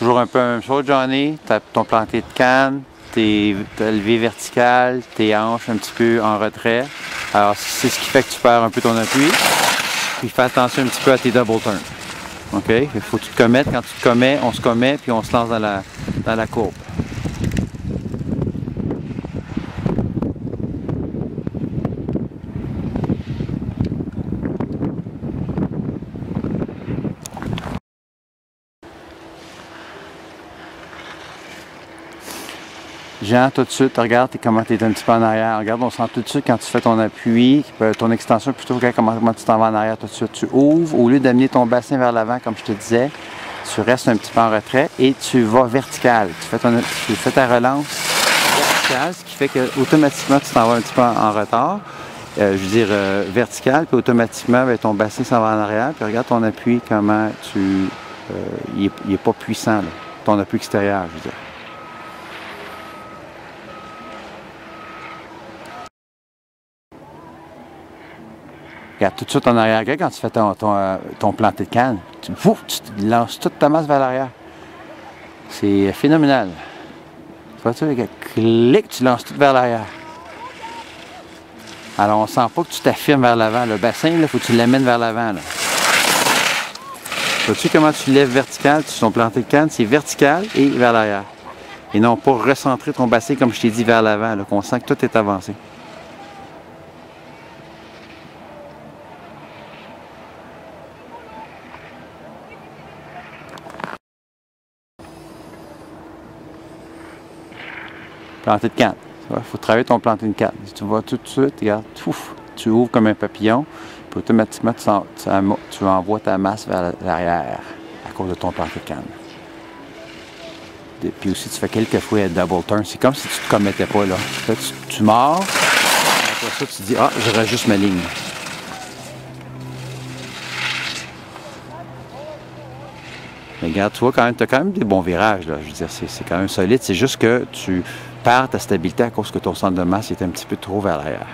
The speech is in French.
toujours un peu la même chose, Johnny. Ton planté de canne, tes levées verticales, tes hanches un petit peu en retrait. Alors, c'est ce qui fait que tu perds un peu ton appui. Puis fais attention un petit peu à tes double turns. OK? Il faut que tu te commettes. Quand tu te commets, on se commet, puis on se lance dans la courbe. Jean, tout de suite, regarde comment tu es un petit peu en arrière. Regarde, on sent tout de suite quand tu fais ton appui, ton extension plutôt, regarde comment tu t'en vas en arrière tout de suite. Tu ouvres, au lieu d'amener ton bassin vers l'avant, comme je te disais, tu restes un petit peu en retrait et tu vas vertical. Tu fais ta relance verticale, ce qui fait qu'automatiquement, tu t'en vas un petit peu en retard. Je veux dire vertical, puis automatiquement, bien, ton bassin s'en va en arrière. Puis regarde ton appui, comment il n'est pas puissant, là. Ton appui extérieur, je veux dire. Regarde tout de suite en arrière. Regarde quand tu fais ton planté de canne. Tu lances toute ta masse vers l'arrière. C'est phénoménal. Tu vois, regarde, clic, tu lances tout vers l'arrière. Alors, on ne sent pas que tu t'affirmes vers l'avant. Le bassin, il faut que tu l'amènes vers l'avant. Vois-tu comment tu lèves vertical? Ton planté de canne, c'est vertical et vers l'arrière. Et non pas recentrer ton bassin, comme je t'ai dit, vers l'avant, qu'on sent que tout est avancé. Planté de canne. Il faut travailler ton planté de canne. Si tu vas tout de suite, regarde, tu ouvres comme un papillon, puis automatiquement, tu envoies ta masse vers l'arrière à cause de ton planté de canne. Puis aussi, tu fais quelques fois un double turn. C'est comme si tu ne te commettais pas, là. Là tu mords, après ça, tu dis, ah, je rajuste ma ligne. Mais regarde, tu vois, tu as quand même des bons virages, là. Je veux dire, c'est quand même solide. C'est juste que tu perds ta stabilité à cause que ton centre de masse est un petit peu trop vers l'arrière.